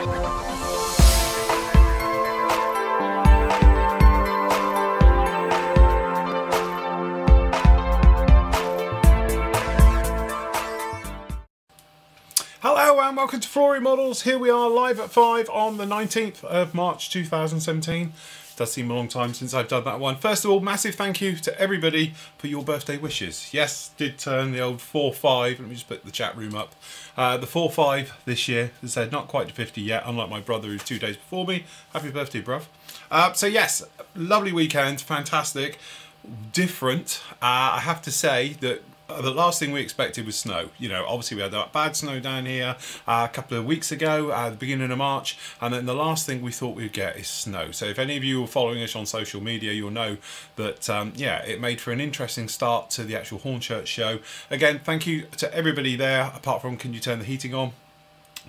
Hello and welcome to Flory Models. Here we are live at 5 on the 19th of March 2017. It does seem a long time since I've done that one. First of all, massive thank you to everybody for your birthday wishes. Yes, did turn the old 4-5. Let me just put the chat room up. The 4-5 this year, as I said, not quite to 50 yet, unlike my brother who's 2 days before me. Happy birthday, bruv. So yes, lovely weekend, fantastic, different. I have to say that the last thing we expected was snow. You know, obviously we had that bad snow down here a couple of weeks ago, the beginning of March, and then the last thing we thought we'd get is snow. So if any of you were following us on social media, you'll know that, yeah, it made for an interesting start to the actual Hornchurch show. Again, thank you to everybody there, apart from can you turn the heating on?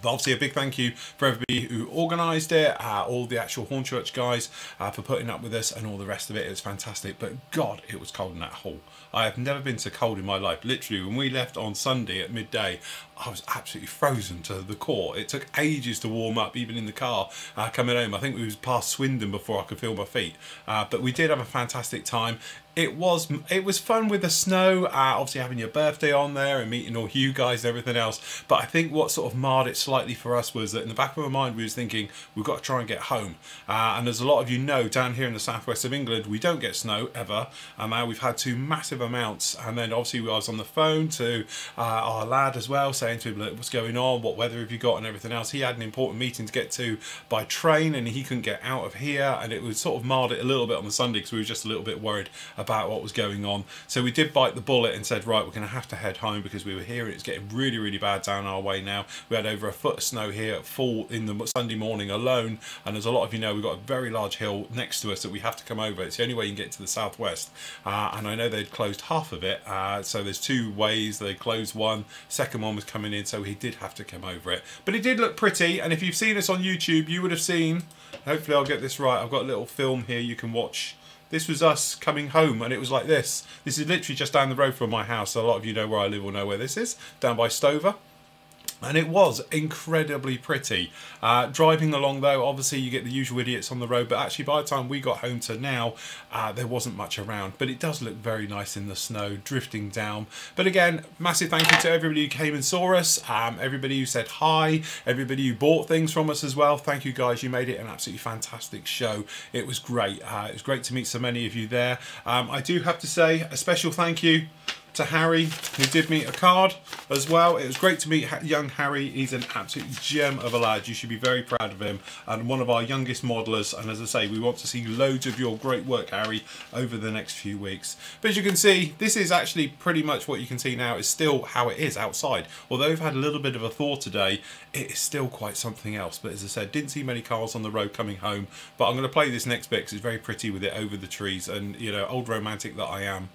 But obviously a big thank you for everybody who organised it, all the actual Hornchurch guys for putting up with us and all the rest of it. It was fantastic, but God, it was cold in that hall. I have never been so cold in my life. Literally, when we left on Sunday at midday, I was absolutely frozen to the core. It took ages to warm up, even in the car coming home. I think we was past Swindon before I could feel my feet. But we did have a fantastic time. It was fun with the snow, obviously having your birthday on there and meeting all you guys and everything else. But I think what sort of marred it slightly for us was that in the back of our mind we was thinking we've got to try and get home. And as a lot of you know, down here in the southwest of England we don't get snow ever, and now we've had 2 massive amounts. And then obviously I was on the phone to our lad as well, saying to him, look, what's going on, what weather have you got and everything else. He had an important meeting to get to by train and he couldn't get out of here, and it was sort of marred it a little bit on the Sunday because we were just a little bit worried about what was going on. So we did bite the bullet and said, right, we're going to have to head home because we were here and it's getting really, really bad down our way now. We had over 1 foot of snow here at full in the Sunday morning alone, and as a lot of you know, we've got a very large hill next to us that we have to come over. It's the only way you can get to the southwest, and I know they'd closed half of it, so there's 2 ways. They closed one, second one was coming in, so he did have to come over it. But it did look pretty, and if you've seen us on YouTube, you would have seen, hopefully I'll get this right, I've got a little film here you can watch. This was us coming home, and it was like this. This is literally just down the road from my house. So a lot of you know where I live or know where this is, down by Stover. And it was incredibly pretty. Driving along though, obviously you get the usual idiots on the road, but actually by the time we got home to now, there wasn't much around. But it does look very nice in the snow, drifting down. But again, massive thank you to everybody who came and saw us, everybody who said hi, everybody who bought things from us as well. Thank you guys, you made it an absolutely fantastic show. It was great. It was great to meet so many of you there. I do have to say a special thank you to Harry, who did me a card as well. It was great to meet young Harry. He's an absolute gem of a lad. You should be very proud of him, and one of our youngest modelers. And as I say, we want to see loads of your great work, Harry, over the next few weeks. But as you can see, this is actually pretty much what you can see now is still how it is outside. Although we've had a little bit of a thaw today, it is still quite something else. But as I said, didn't see many cars on the road coming home. But I'm going to play this next bit because it's very pretty with it over the trees, and you know, old romantic that I am.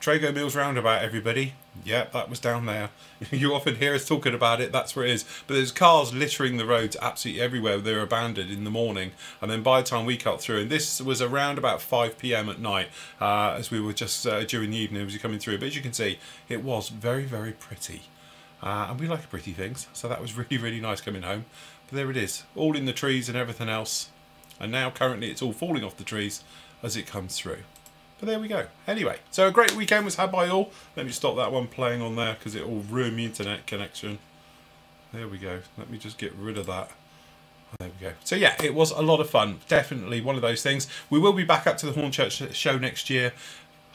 Trago Mills Roundabout, everybody. Yep, that was down there. You often hear us talking about it, that's where it is. But there's cars littering the roads absolutely everywhere. They're abandoned in the morning. And then by the time we cut through, and this was around about 5 PM at night, as we were just during the evening as we were coming through. But as you can see, it was very, very pretty. And we like pretty things. So that was really, really nice coming home. But there it is, all in the trees and everything else. And now currently it's all falling off the trees as it comes through. But there we go. Anyway, so a great weekend was had by all. Let me stop that one playing on there because it will ruin my internet connection. There we go. Let me just get rid of that. There we go. So yeah, it was a lot of fun. Definitely one of those things. We will be back up to the Hornchurch show next year.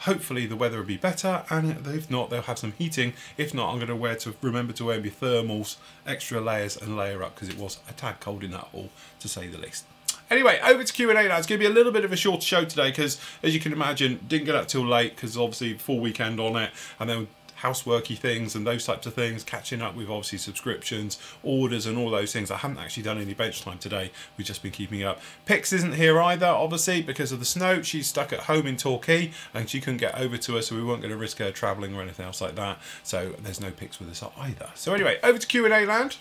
Hopefully the weather will be better, and if not, they'll have some heating. If not, I'm going to remember to wear my thermals, extra layers, and layer up because it was a tad cold in that hall, to say the least. Anyway, over to Q&A now. It's going to be a little bit of a shorter show today because, as you can imagine, didn't get up till late because obviously full weekend on it, and then houseworky things and those types of things, catching up with obviously subscriptions, orders and all those things. I haven't actually done any bench time today. We've just been keeping up. Pix isn't here either, obviously, because of the snow. She's stuck at home in Torquay and she couldn't get over to us, so we weren't going to risk her travelling or anything else like that. So there's no Pix with us either. So anyway, over to Q&A land.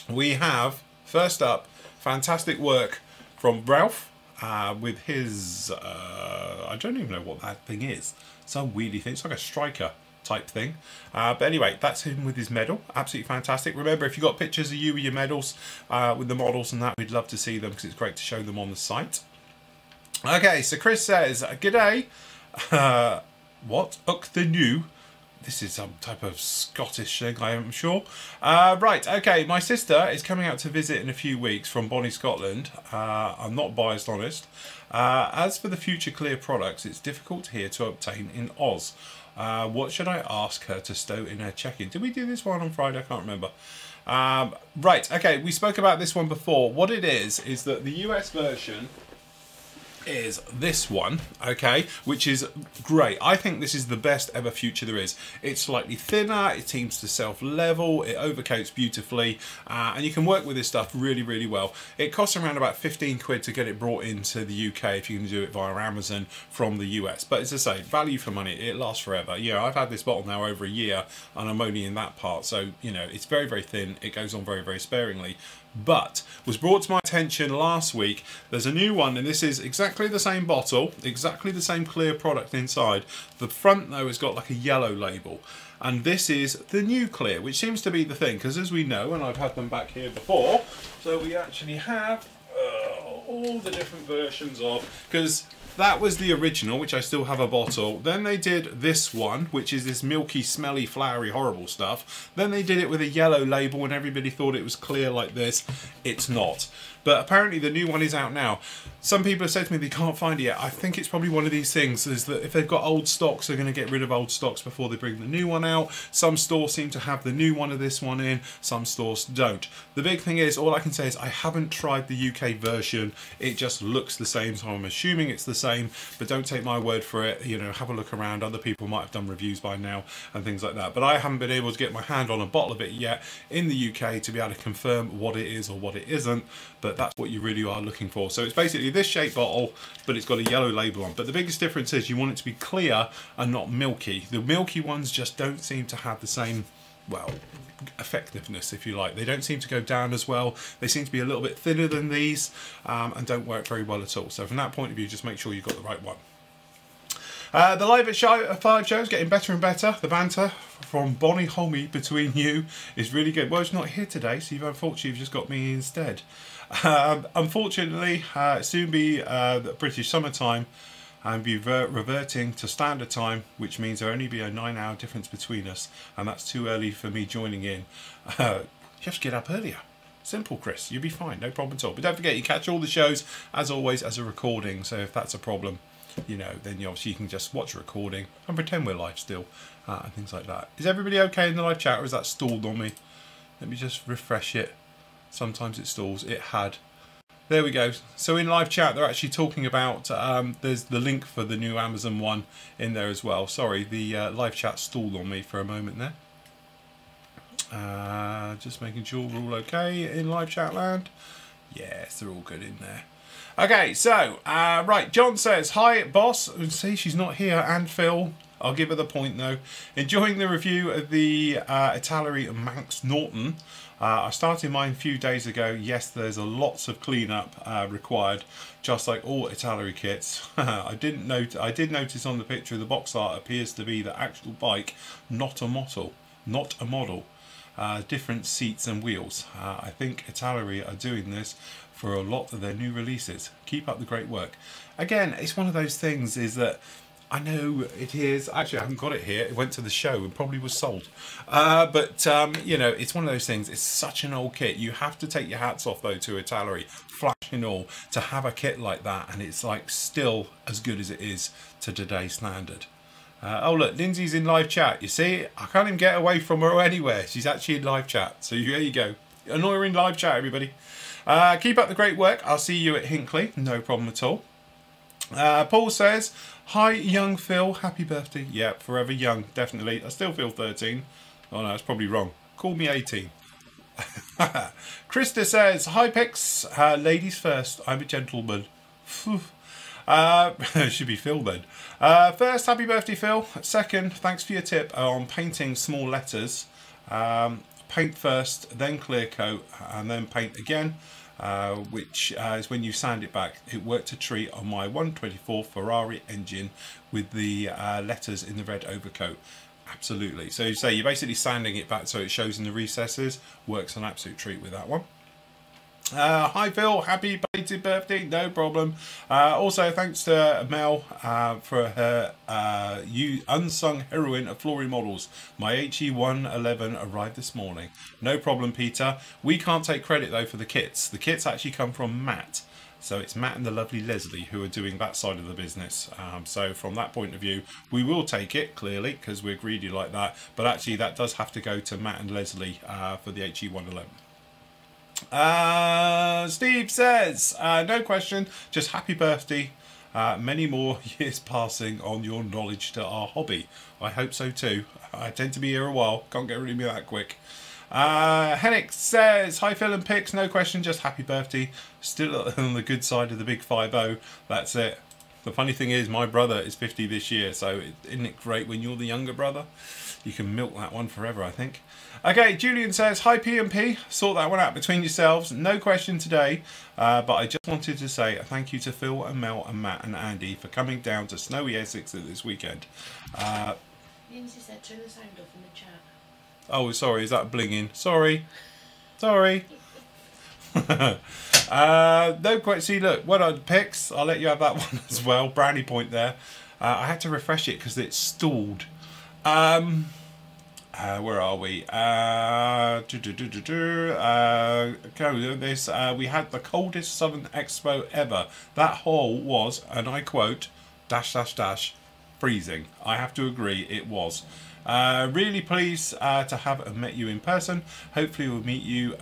We have, first up, fantastic work from Ralph with his, I don't even know what that thing is. Some weirdy thing. It's like a striker. type thing. But anyway, that's him with his medal. Absolutely fantastic. Remember, if you've got pictures of you with your medals, with the models and that, we'd love to see them because it's great to show them on the site. Okay, so Chris says, "G'day. What? Uck the new." This is some type of Scottish thing, I am sure. Right, okay, my sister is coming out to visit in a few weeks from Bonnie, Scotland. I'm not biased, honest. As for the future clear products, it's difficult here to obtain in Oz. What should I ask her to stow in her check-in? Did we do this one on Friday? I can't remember. Right, okay, we spoke about this one before. What it is that the US version is this one, okay, which is great. I think this is the best ever future there is. It's slightly thinner, it seems to self-level, it overcoats beautifully, and you can work with this stuff really, really well. It costs around about 15 quid to get it brought into the UK if you can do it via Amazon from the US. But as I say, value for money, it lasts forever. You know, I've had this bottle now over a year and I'm only in that part, so you know, it's very, very thin, it goes on very, very sparingly. But was brought to my attention last week, there's a new one, and this is exactly the same bottle, exactly the same clear product inside. The front though has got like a yellow label, and this is the new clear, which seems to be the thing, because as we know, and I've had them back here before, so we actually have all the different versions of, because that was the original, which I still have a bottle. Then they did this one, which is this milky, smelly, flowery, horrible stuff. Then they did it with a yellow label and everybody thought it was clear like this. It's not. But apparently the new one is out now. Some people have said to me they can't find it yet. I think it's probably one of these things, is that if they've got old stocks, they're going to get rid of old stocks before they bring the new one out. Some stores seem to have the new one of this one in, some stores don't. The big thing is, all I can say is I haven't tried the UK version. It just looks the same, so I'm assuming it's the same, but don't take my word for it. You know, have a look around. Other people might have done reviews by now and things like that. But I haven't been able to get my hand on a bottle of it yet in the UK to be able to confirm what it is or what it isn't. But that's what you really are looking for. So it's basically this shape bottle, but it's got a yellow label on. But the biggest difference is you want it to be clear and not milky. The milky ones just don't seem to have the same, well, effectiveness, if you like. They don't seem to go down as well. They seem to be a little bit thinner than these, and don't work very well at all. So from that point of view, just make sure you've got the right one. The live at 5 show is getting better and better. The banter from Bonnie Homie between you is really good. Well, it's not here today, so you've just got me instead. Unfortunately, soon be the British summertime and be reverting to standard time, which means there'll only be a 9-hour difference between us, and that's too early for me joining in. You have to get up earlier. Simple, Chris. You'll be fine, no problem at all. But don't forget, you catch all the shows, as always, as a recording, so if that's a problem, you know, then obviously you can just watch a recording and pretend we're live still, and things like that. Is everybody okay in the live chat, or is that stalled on me? Let me just refresh it. Sometimes it stalls. It had. There we go. So in live chat, they're actually talking about, there's the link for the new Amazon one in there as well. Sorry, the live chat stalled on me for a moment there. Just making sure we're all okay in live chat land. Yes, they're all good in there. Okay, so, right, John says, "Hi, boss." See, she's not here, and Phil. I'll give her the point, though. Enjoying the review of the Italeri Manx Norton. I started mine a few days ago. Yes, there's lots of cleanup required, just like all Italeri kits. I did notice on the picture the box art appears to be the actual bike, not a model. Not a model. Different seats and wheels. I think Italeri are doing this for a lot of their new releases. Keep up the great work. Again, it's one of those things, is that I know it is, actually I haven't got it here, it went to the show and probably was sold. But you know, it's one of those things, it's such an old kit. You have to take your hats off though to Italeri, flash and all, to have a kit like that, and it's like still as good as it is to today's standard. Oh look, Lindsay's in live chat, you see? I can't even get away from her anywhere. She's actually in live chat, so there you go. Annoy her in live chat, everybody. Keep up the great work. I'll see you at Hinckley, no problem at all. Paul says, "Hi young Phil, happy birthday." Yeah, forever young, definitely. I still feel 13. Oh no, that's probably wrong. Call me 18. Krista says, "Hi Pix, ladies first, I'm a gentleman." Should be Phil then. First, happy birthday Phil. Second, thanks for your tip on painting small letters. Paint first, then clear coat, and then paint again, which is when you sand it back. It worked a treat on my 124 Ferrari engine with the letters in the red overcoat. absolutely. So you say you're basically sanding it back so it shows in the recesses. Works an absolute treat with that one. Hi Phil, happy belated birthday, no problem. Also thanks to Mel for her unsung heroine of Flory models. My HE111 arrived this morning. No problem, Peter. We can't take credit though for the kits. The kits actually come from Matt. So it's Matt and the lovely Leslie who are doing that side of the business. So from that point of view, we will take it, clearly, because we're greedy like that. But actually that does have to go to Matt and Leslie for the HE111. Steve says, no question, just happy birthday. Many more years passing on your knowledge to our hobby. I hope so too. I tend to be here a while. Can't get rid of me that quick. Hennick says, hi Phil and Pix, no question, just happy birthday. Still on the good side of the big 5-0. That's it. The funny thing is, my brother is 50 this year, so isn't it great when you're the younger brother? You can milk that one forever, I think. Okay, Julian says, hi P&P, sort that one out between yourselves. No question today, but I just wanted to say a thank you to Phil and Mel and Matt and Andy for coming down to snowy Essex this weekend. Lindsay said, turn the sound off in the chat. Oh, sorry, is that blinging? Sorry. Sorry. No quite. See, look, well done, Pix. I'll let you have that one as well. Brownie point there. I had to refresh it because it's stalled. Where are we? We had the coldest Southern Expo ever. That hall was, and I quote, -- freezing. I have to agree, it was. Really pleased to have met you in person. Hopefully we'll meet you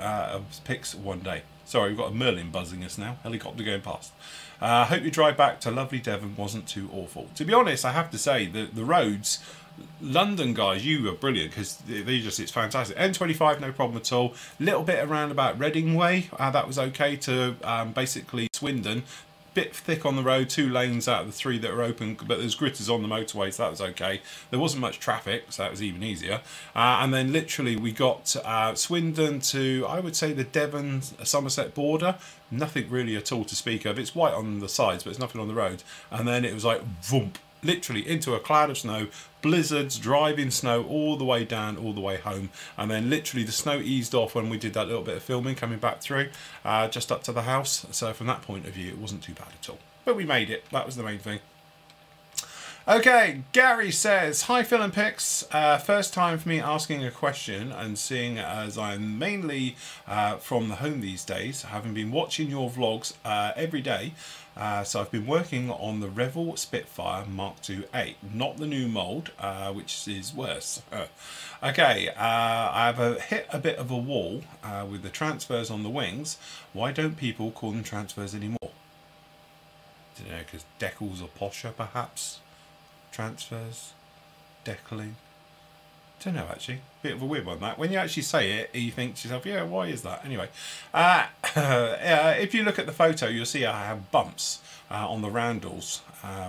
Pix one day. Sorry, we've got a Merlin buzzing us now. Helicopter going past. Hope your drive back to lovely Devon wasn't too awful. To be honest, I have to say, the roads, London guys, you were brilliant because it's fantastic. N25, no problem at all. Little bit around about Reading Way, that was okay to basically Swindon. Bit thick on the road, 2 lanes out of the 3 that are open, but there's gritters on the motorway, so that was okay. There wasn't much traffic, so that was even easier. And then literally we got Swindon to, I would say, the Devon Somerset border. Nothing really at all to speak of. It's white on the sides, but there's nothing on the road. And then it was like, voomp, literally into a cloud of snow, blizzards, driving snow all the way down, all the way home. And then literally the snow eased off when we did that little bit of filming coming back through, just up to the house. So from that point of view, it wasn't too bad at all. But we made it. That was the main thing. Okay, Gary says, hi Phil and Pix, first time for me asking a question, and seeing as I'm mainly from the home these days, having been watching your vlogs every day, so I've been working on the Revell Spitfire Mark II-8, not the new mould, which is worse. Okay, I have hit a bit of a wall with the transfers on the wings. Why don't people call them transfers anymore? I don't know, because decals are posher perhaps? Transfers, decaling. Don't know actually. Bit of a weird one that. When you actually say it, you think to yourself, yeah, why is that? Anyway, if you look at the photo, you'll see I have bumps on the roundels,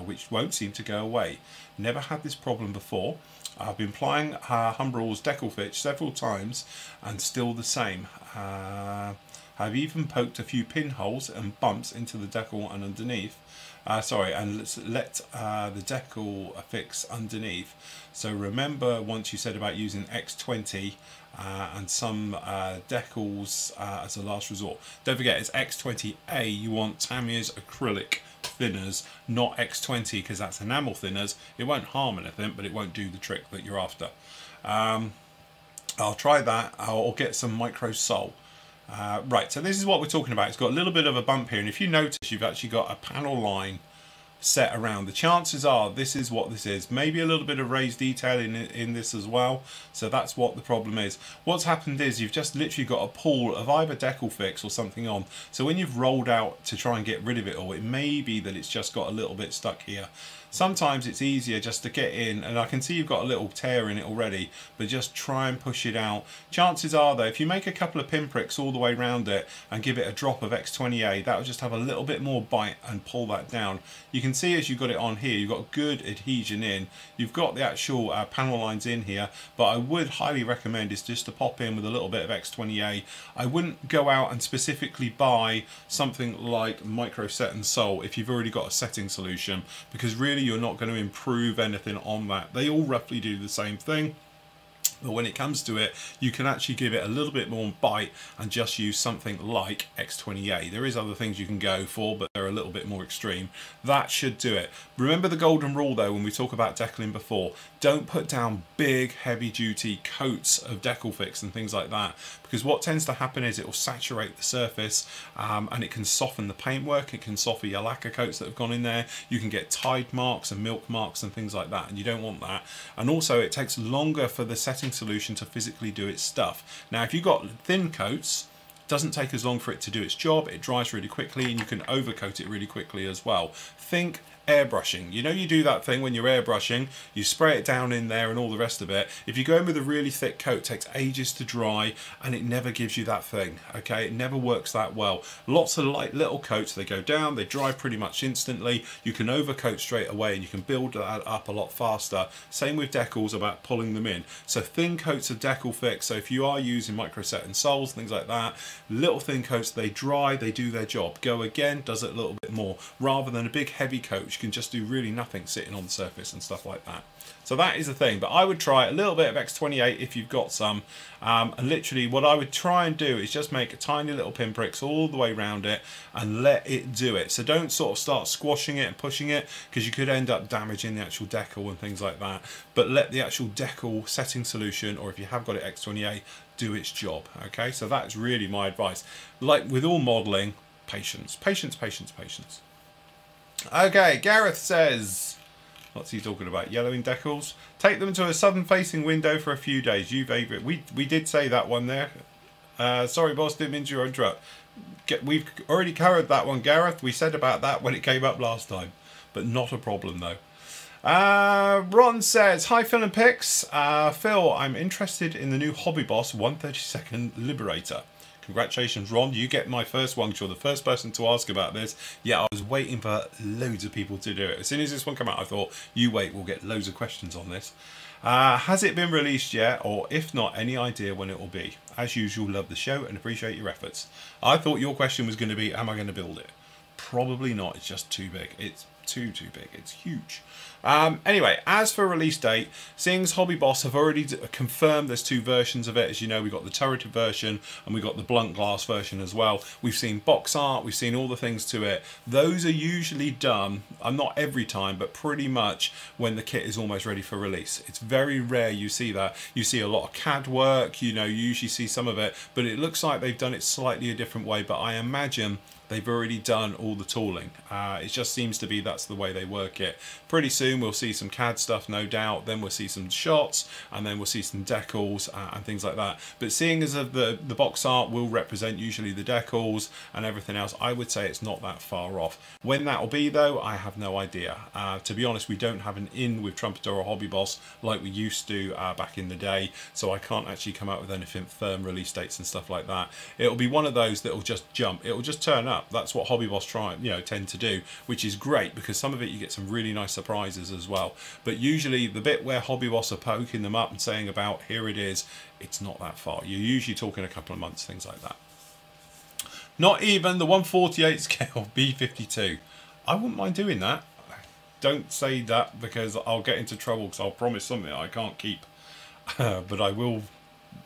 which won't seem to go away. Never had this problem before. I've been applying Humbrol's decal fitch several times and still the same. I've even poked a few pinholes and bumps into the decal and underneath. And let's let the decal fix underneath. So remember once you said about using X20 and some decals as a last resort. Don't forget it's X20A, you want Tamiya's acrylic thinners, not X20, because that's enamel thinners. It won't harm anything, but it won't do the trick that you're after. I'll try that, or get some micro sole. Right, so this is what we're talking about. It's got a little bit of a bump here, and if you notice, you've actually got a panel line set around. The chances are this is what this is. Maybe a little bit of raised detail in this as well. So that's what the problem is. What's happened is you've just literally got a pool of either decal fix or something on. So when you've rolled out to try and get rid of it all, it may be that it's just got a little bit stuck here. Sometimes it's easier just to get in, and I can see you've got a little tear in it already, but just try and push it out. Chances are though, if you make a couple of pinpricks all the way around it and give it a drop of X20A, that will just have a little bit more bite and pull that down. You can see as you've got it on here, you've got good adhesion in. You've got the actual panel lines in here, but I would highly recommend is just to pop in with a little bit of X20A. I wouldn't go out and specifically buy something like Micro Set and Sol if you've already got a setting solution, because really you're not going to improve anything on that. They all roughly do the same thing. But when it comes to it, you can actually give it a little bit more bite and just use something like X20A. There is other things you can go for, but they're a little bit more extreme. That should do it. Remember the golden rule though, when we talk about decaling before, don't put down big heavy duty coats of decal fix and things like that, because what tends to happen is it will saturate the surface and it can soften the paintwork. It can soften your lacquer coats that have gone in there. You can get tide marks and milk marks and things like that, and you don't want that. And also it takes longer for the setting solution to physically do its stuff. Now if you've got thin coats, it doesn't take as long for it to do its job. It dries really quickly and you can overcoat it really quickly as well. Think airbrushing. You know, you do that thing when you're airbrushing, you spray it down in there and all the rest of it. If you go in with a really thick coat, it takes ages to dry and it never gives you that thing, okay? It never works that well. Lots of light little coats, they go down, they dry pretty much instantly. You can overcoat straight away and you can build that up a lot faster. Same with decals, about pulling them in. So thin coats of decal fix, so if you are using microset and soles, things like that, little thin coats, they dry, they do their job. Go again, does it a little bit more, rather than a big heavy coat. You can just do really nothing sitting on the surface and stuff like that. So that is the thing, but I would try a little bit of X28 if you've got some, and literally what I would try and do is just make a tiny little pinpricks all the way around it and let it do it. So don't sort of start squashing it and pushing it, because you could end up damaging the actual decal and things like that. But let the actual decal setting solution, or if you have got it X28, do its job. Okay, so that's really my advice. Like with all modelling, patience, patience, patience, patience. Okay, Gareth says, what's he talking about? Yellowing decals. Take them to a southern facing window for a few days. You favourite. We did say that one there. Sorry boss, didn't mean to interrupt. We've already covered that one, Gareth. We said about that when it came up last time, but not a problem though. Ron says, hi Phil and Pix. Phil, I'm interested in the new Hobby Boss 132nd Liberator. Congratulations, Ron. You get my first one, because you're the first person to ask about this. Yeah, I was waiting for loads of people to do it. As soon as this one came out, I thought, you wait, we'll get loads of questions on this. Has it been released yet? Or if not, any idea when it will be? As usual, love the show and appreciate your efforts. I thought your question was going to be, am I going to build it? Probably not. It's just too big. It's too big. It's huge. Anyway, as for release date, seeing as Hobby Boss have already confirmed there's two versions of it. As you know, we've got the turreted version and we've got the blunt glass version as well. We've seen box art, we've seen all the things to it. Those are usually done, not every time, but pretty much when the kit is almost ready for release. It's very rare you see that. You see a lot of CAD work, you know, you usually see some of it, but it looks like they've done it slightly a different way. But I imagine they've already done all the tooling. It just seems to be that's the way they work it. Pretty soon we'll see some CAD stuff, no doubt. Then we'll see some shots, and then we'll see some decals and things like that. But seeing as the box art will represent usually the decals and everything else, I would say it's not that far off. When that will be though, I have no idea. To be honest, we don't have an in with Trumpeter or Hobby Boss like we used to back in the day, so I can't actually come out with anything firm release dates and stuff like that. It'll be one of those that will just jump. It'll just turn up. That's what Hobby Boss tend to do, which is great, because some of it you get some really nice surprises as well. But usually the bit where Hobby Boss are poking them up and saying about here it is, it's not that far. You're usually talking a couple of months, things like that. Not even the 1/48 scale B52. I wouldn't mind doing that. Don't say that, because I'll get into trouble, because I'll promise something I can't keep. But I will.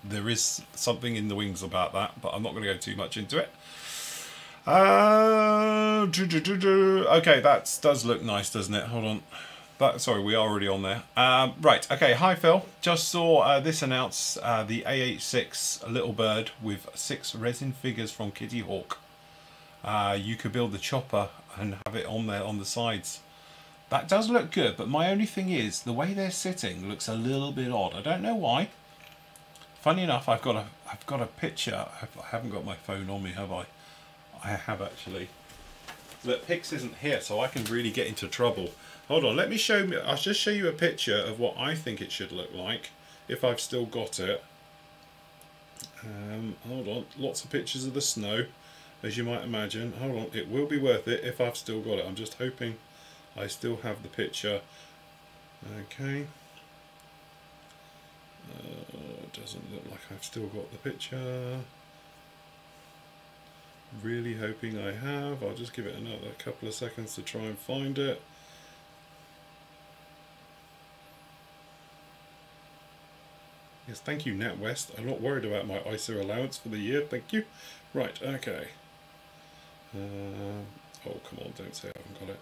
There is something in the wings about that, but I'm not going to go too much into it. Okay, that does look nice, doesn't it? Hold on. Sorry, we are already on there. Right, okay, hi Phil. Just saw this announce the AH6 Little Bird with 6 resin figures from Kitty Hawk. You could build the chopper and have it on there on the sides. That does look good, but my only thing is the way they're sitting looks a little bit odd. I don't know why. Funny enough, I've got a picture. I haven't got my phone on me, have I? I have actually. Look, Pix isn't here, so I can really get into trouble. Hold on, let me I'll just show you a picture of what I think it should look like, if I've still got it. Hold on, lots of pictures of the snow, as you might imagine. Hold on, it will be worth it if I've still got it. I'm just hoping I still have the picture. Okay. Doesn't look like I've still got the picture. Really hoping I have. I'll just give it another couple of seconds to try and find it. Yes, thank you, NatWest. I'm not worried about my ISA allowance for the year. Thank you. Right, okay. Oh, come on, don't say I haven't got it.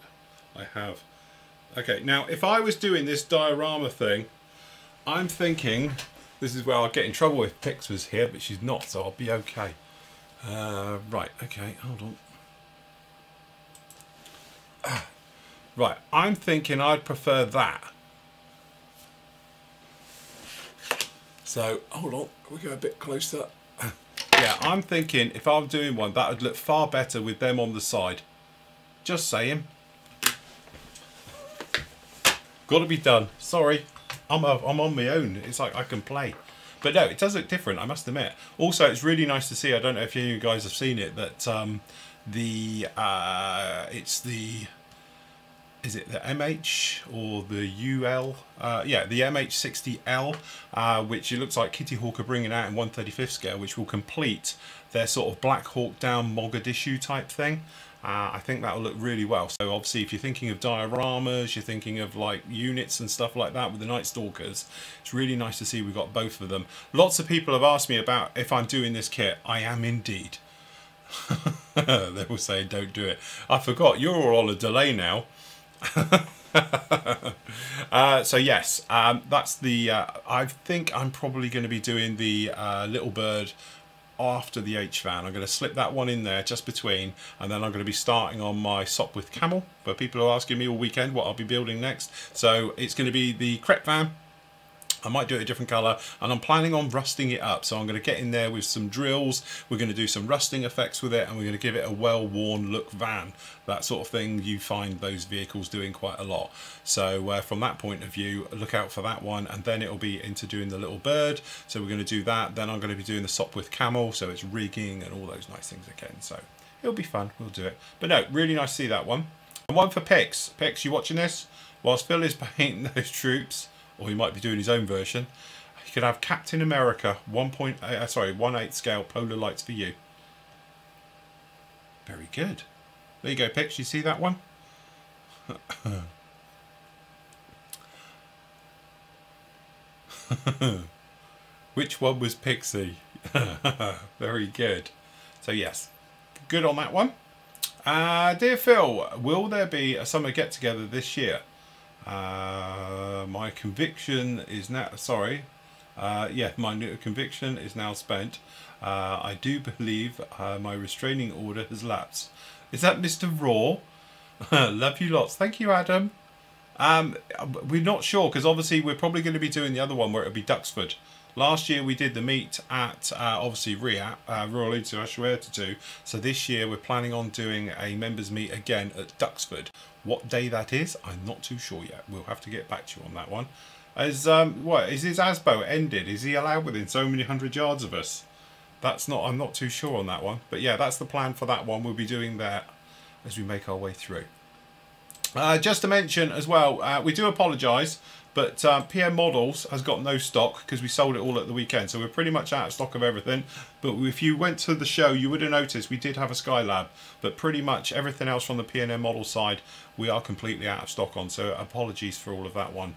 I have. Okay, now if I was doing this diorama thing, I'm thinking, this is where I'll get in trouble if Pix was here, but she's not, so I'll be okay. Right, okay, hold on. Right, I'm thinking I'd prefer that. So, hold on, can we go a bit closer? Yeah, I'm thinking if I'm doing one, that would look far better with them on the side. Just saying. Got to be done. Sorry, I'm on my own. It's like I can play. But no, it does look different, I must admit. Also, it's really nice to see, I don't know if any of you guys have seen it, that it's the... Is it the MH or the UL? Yeah, the MH60L, which it looks like Kitty Hawk are bringing out in 1/35 scale, which will complete their sort of Black Hawk Down Mogadishu type thing. I think that'll look really well. So obviously, if you're thinking of dioramas, you're thinking of like units and stuff like that with the Night Stalkers, it's really nice to see we've got both of them. Lots of people have asked me about if I'm doing this kit. I am indeed. They will say, don't do it. I forgot, you're all on a delay now. So yes, that's the I think I'm probably going to be doing the little bird after the H-Van. I'm going to slip that one in there just between, and then I'm going to be starting on my Sop with Camel, for people who are asking me all weekend what I'll be building next. So it's going to be the Crep Van. I might do it a different colour, and I'm planning on rusting it up. So I'm going to get in there with some drills, we're going to do some rusting effects with it, and we're going to give it a well-worn look van. That sort of thing you find those vehicles doing quite a lot. So from that point of view, look out for that one, and then it'll be into doing the little bird. So we're going to do that, then I'm going to be doing the Sop with Camel, so it's rigging and all those nice things again. So it'll be fun, we'll do it. But no, really nice to see that one. And one for Pix. Pix, you watching this? Whilst Phil is painting those troops, or he might be doing his own version, he could have Captain America 1/8 scale polar lights for you. Very good. There you go, Pix. You see that one? Which one was Pixie? Very good. So yes, good on that one. Dear Phil, will there be a summer get-together this year? My conviction is now, yeah, my conviction is now spent. I do believe my restraining order has lapsed. Is that Mr. Raw? Love you lots. Thank you, Adam. We're not sure, because obviously we're probably going to be doing the other one where it'll be Duxford. Last year we did the meet at obviously RIAT, Royal International. So this year we're planning on doing a members meet again at Duxford. What day that is, I'm not too sure yet. We'll have to get back to you on that one. As what is his ASBO ended? Is he allowed within so many 100 yards of us? That's not. I'm not too sure on that one. But yeah, that's the plan for that one. We'll be doing that as we make our way through. Just to mention as well, we do apologise, but PM Models has got no stock because we sold it all at the weekend. So we're pretty much out of stock of everything. But if you went to the show, you would have noticed we did have a Skylab. But pretty much everything else from the P&M Model side, we are completely out of stock on. So apologies for all of that one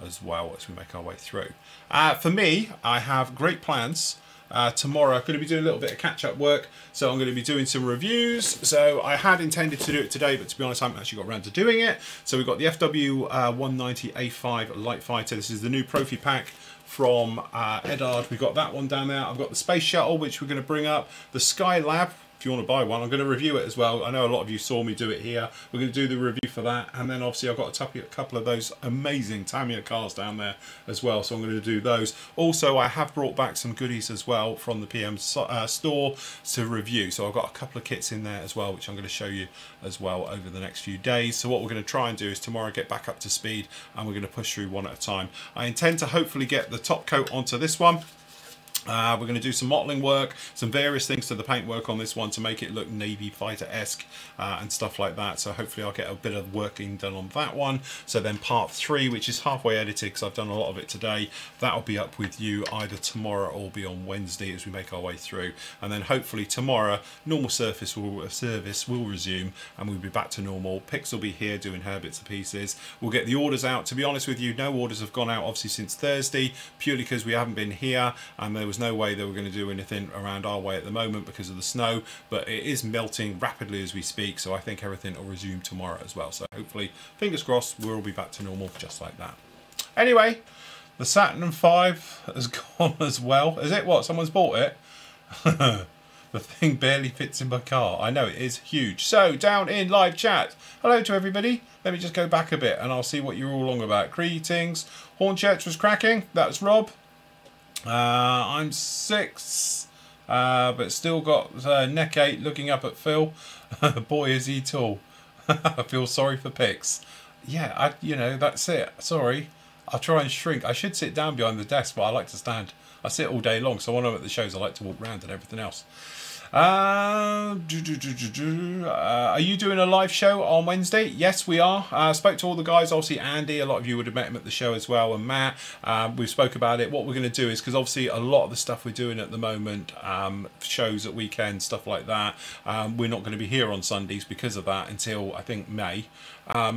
as well as we make our way through. For me, I have great plans. Tomorrow I'm going to be doing a little bit of catch-up work, so I'm going to be doing some reviews. So I had intended to do it today, but to be honest I haven't actually got around to doing it. So we've got the FW 190A5 Light Fighter. This is the new Profi pack from Edard. We've got that one down there. I've got the Space Shuttle, which we're going to bring up. The Skylab, if you want to buy one, I'm going to review it as well. I know a lot of you saw me do it here. We're going to do the review for that, and then obviously I've got a couple of those amazing Tamiya cars down there as well, so I'm going to do those. Also, I have brought back some goodies as well from the PM store to review, so I've got a couple of kits in there as well, which I'm going to show you as well over the next few days. So what we're going to try and do is tomorrow get back up to speed, and we're going to push through one at a time. I intend to hopefully get the top coat onto this one. We're going to do some modelling work, some various things to the paintwork on this one to make it look Navy fighter-esque and stuff like that. So hopefully I'll get a bit of working done on that one. So then part 3, which is halfway edited because I've done a lot of it today, that'll be up with you either tomorrow or be on Wednesday as we make our way through. And then hopefully tomorrow, normal service will resume and we'll be back to normal. Pix will be here doing her bits and pieces. We'll get the orders out. To be honest with you, no orders have gone out obviously since Thursday, purely because we haven't been here and there was no way they were going to do anything around our way at the moment because of the snow, but it is melting rapidly as we speak, so I think everything will resume tomorrow as well. So hopefully, fingers crossed, we'll all be back to normal just like that. Anyway, the Saturn V has gone as well. Is it what? Someone's bought it? The thing barely fits in my car. I know, it is huge. So, down in live chat, hello to everybody. Let me just go back a bit and I'll see what you're all on about. Greetings. Hornchurch was cracking. That's Rob. I'm 6, but still got neck ache looking up at Phil. Boy, is he tall. I feel sorry for Pix. Yeah, you know, that's it. Sorry. I'll try and shrink. I should sit down behind the desk, but I like to stand. I sit all day long, so when I'm at the shows, I like to walk around and everything else. Are you doing a live show on Wednesday? Yes, we are. I spoke to all the guys, obviously Andy, a lot of you would have met him at the show as well, and Matt. We spoke about it. What we're going to do is, because obviously a lot of the stuff we're doing at the moment, shows at weekends, stuff like that, we're not going to be here on Sundays because of that until I think May.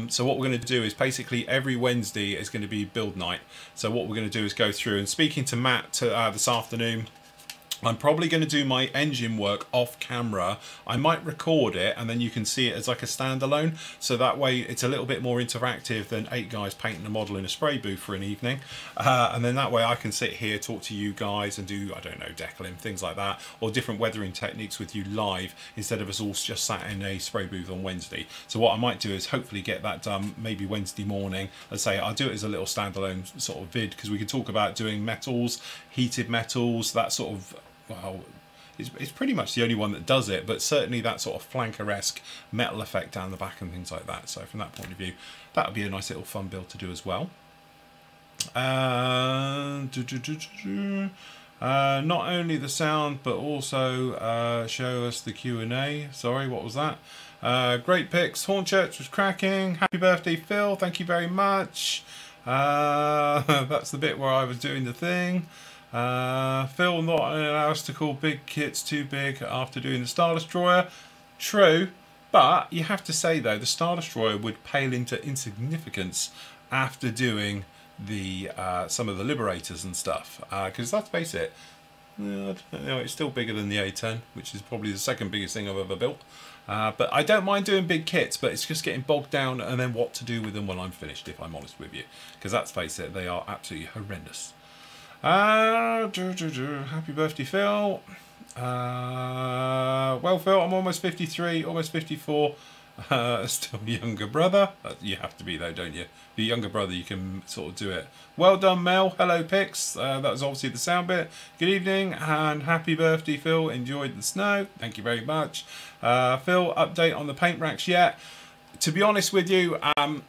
So what we're going to do is basically every Wednesday is going to be build night. So what we're going to do is go through, and speaking to Matt this afternoon, I'm probably going to do my engine work off camera. I might record it and then you can see it as like a standalone. So that way it's a little bit more interactive than 8 guys painting a model in a spray booth for an evening. And then that way I can sit here, talk to you guys and do, I don't know, decaling, things like that. Or different weathering techniques with you live instead of us all just sat in a spray booth on Wednesday. So what I might do is hopefully get that done maybe Wednesday morning. I'd say I'll do it as a little standalone sort of vid because we can talk about doing metals, heated metals, that sort of, well, it's pretty much the only one that does it, but certainly that sort of flanker-esque metal effect down the back and things like that. So from that point of view, that would be a nice little fun build to do as well. Not only the sound, but also show us the Q&A. Sorry, what was that? Great picks. Hornchurch was cracking. Happy birthday, Phil. Thank you very much. That's the bit where I was doing the thing. Phil not allow us to call big kits too big after doing the Star Destroyer. True, but you have to say though, the Star Destroyer would pale into insignificance after doing the some of the Liberators and stuff. Because let's face it, it's still bigger than the A10, which is probably the second biggest thing I've ever built. But I don't mind doing big kits, but it's just getting bogged down and then what to do with them when I'm finished, if I'm honest with you. Because let's face it, they are absolutely horrendous. Happy birthday, Phil. Well, Phil, I'm almost 53, almost 54. Still a younger brother. You have to be though, don't you? Your younger brother, you can sort of do it. Well done, Mel. Hello, Pix. That was obviously the sound bit. Good evening and happy birthday, Phil. Enjoyed the snow. Thank you very much. Phil, update on the paint racks yet? To be honest with you,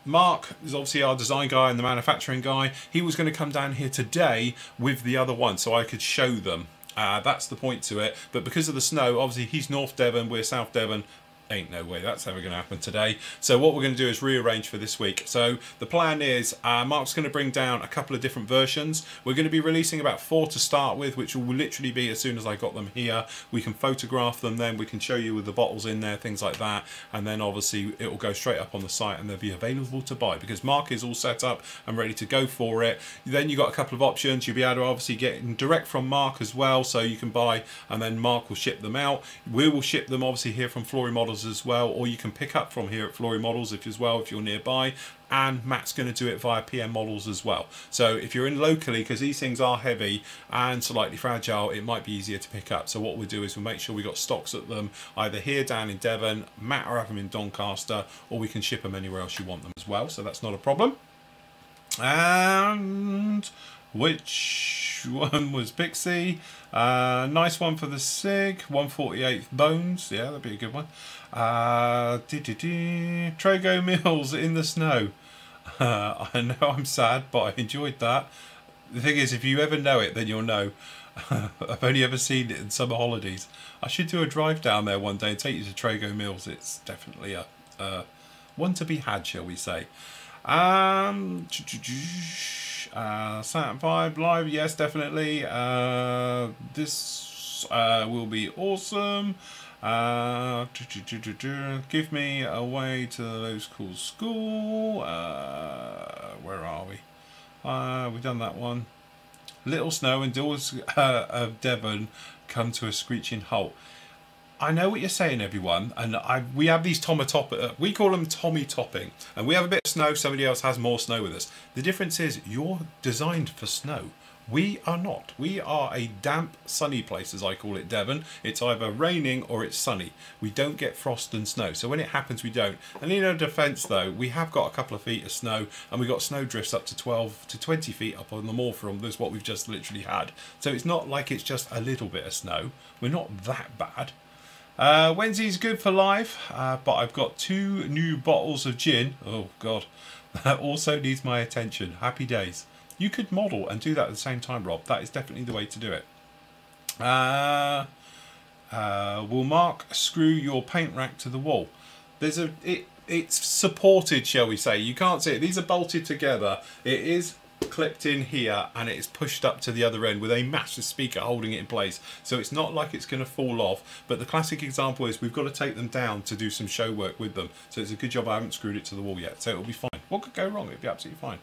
Mark is obviously our design guy and the manufacturing guy. He was going to come down here today with the other one so I could show them. That's the point to it. But because of the snow, obviously he's North Devon, we're South Devon. Ain't no way that's ever going to happen today. So what we're going to do is rearrange for this week. So the plan is Mark's going to bring down a couple of different versions. We're going to be releasing about 4 to start with, which will literally be as soon as I got them here. We can photograph them then, we can show you with the bottles in there, things like that. And then obviously it will go straight up on the site and they'll be available to buy because Mark is all set up and ready to go for it. Then you've got a couple of options. You'll be able to obviously get direct from Mark as well, so you can buy and then Mark will ship them out. We will ship them obviously here from Flory Models as well, or you can pick up from here at Flory Models if you're nearby, and Matt's going to do it via PM Models as well. So if you're in locally, because these things are heavy and slightly fragile, it might be easier to pick up. So what we'll do is we'll make sure we got stocks at them either here down in Devon, Matt or have them in Doncaster, or we can ship them anywhere else you want them as well, so that's not a problem. And which one was Pixie? Nice one for the SIG, 148th Bones, yeah, that'd be a good one. Trago Mills in the snow. I know I'm sad, but I enjoyed that. The thing is, if you ever know it, then you'll know. I've only ever seen it in summer holidays. I should do a drive down there one day and take you to Trago Mills. It's definitely a one to be had, shall we say. Saturn 5 live, yes, definitely. This will be awesome. Give me a way to the low school school. Where are we? We've done that one. Little snow and doors of Devon come to a screeching halt. I know what you're saying, everyone, and we have these we call them Tommy topping, and we have a bit of snow. Somebody else has more snow with us. The difference is you're designed for snow. We are not. We are a damp, sunny place, as I call it, Devon. It's either raining or it's sunny. We don't get frost and snow, so when it happens, we don't. And in our defence, though, we have got a couple of feet of snow, and we got snow drifts up to 12 to 20 feet up on the moor from this, what we've just literally had. So it's not like it's just a little bit of snow. We're not that bad. Wednesday's good for live, but I've got 2 new bottles of gin. Oh, God. That also needs my attention. Happy days. You could model and do that at the same time, Rob. That is definitely the way to do it. Will Mark screw your paint rack to the wall? It's supported, shall we say. You can't see it. These are bolted together. It is clipped in here and it is pushed up to the other end with a massive speaker holding it in place. So it's not like it's going to fall off. But the classic example is we've got to take them down to do some show work with them. So it's a good job I haven't screwed it to the wall yet. So it'll be fine. What could go wrong? It'll be absolutely fine.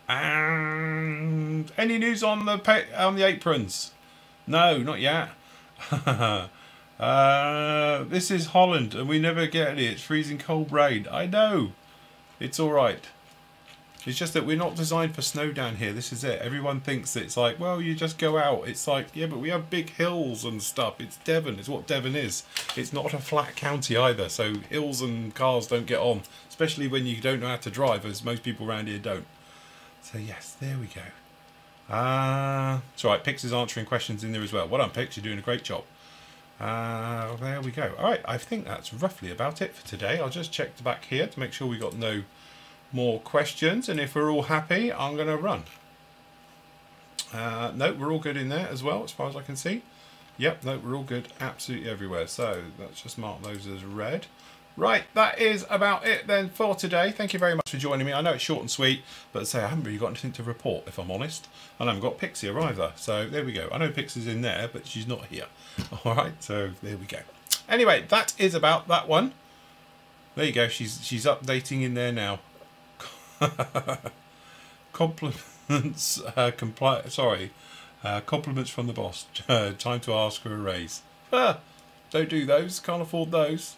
And any news on the aprons? No, not yet. This is Holland and we never get any. It's freezing cold rain. I know. It's all right. It's just that we're not designed for snow down here. This is it. Everyone thinks it's like, well, you just go out. It's like, yeah, but we have big hills and stuff. It's Devon. It's what Devon is. It's not a flat county either. So hills and cars don't get on, especially when you don't know how to drive, as most people around here don't. So yes, there we go. It's all right. Pix is answering questions in there as well. Well done, Pix. You're doing a great job. There we go. All right. I think that's roughly about it for today. I'll just check the back here to make sure we got no more questions, and if we're all happy, I'm going to run. No, we're all good in there as well, as far as I can see. Yep, no, we're all good absolutely everywhere. So let's just mark those as red. Right, that is about it then for today. Thank you very much for joining me. I know it's short and sweet, but say I haven't really got anything to report, if I'm honest. And I haven't got Pixie either. So there we go. I know Pixie's in there, but she's not here. All right, so there we go. Anyway, that is about that one. There you go. She's updating in there now. Compliments, compliments from the boss. Time to ask for a raise. Don't do those. Can't afford those.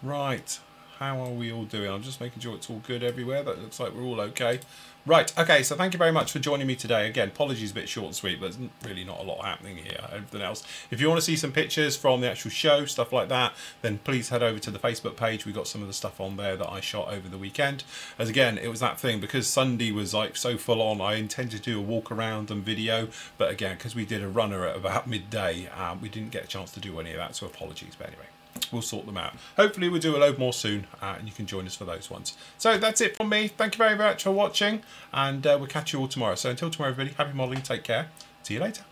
Right. How are we all doing? I'm just making sure it's all good everywhere. That looks like we're all okay. Right. Okay. So thank you very much for joining me today. Again, apologies a bit short and sweet, but there's really not a lot happening here. Everything else. If you want to see some pictures from the actual show, stuff like that, then please head over to the Facebook page. We got some of the stuff on there that I shot over the weekend. As again, it was that thing because Sunday was like so full on. I intended to do a walk around and video, but again, because we did a runner at about midday, we didn't get a chance to do any of that. So apologies. But anyway, we'll sort them out. Hopefully we'll do a load more soon, and you can join us for those ones. So that's it from me. Thank you very much for watching, and we'll catch you all tomorrow. So until tomorrow, everybody, happy modelling, take care, see you later.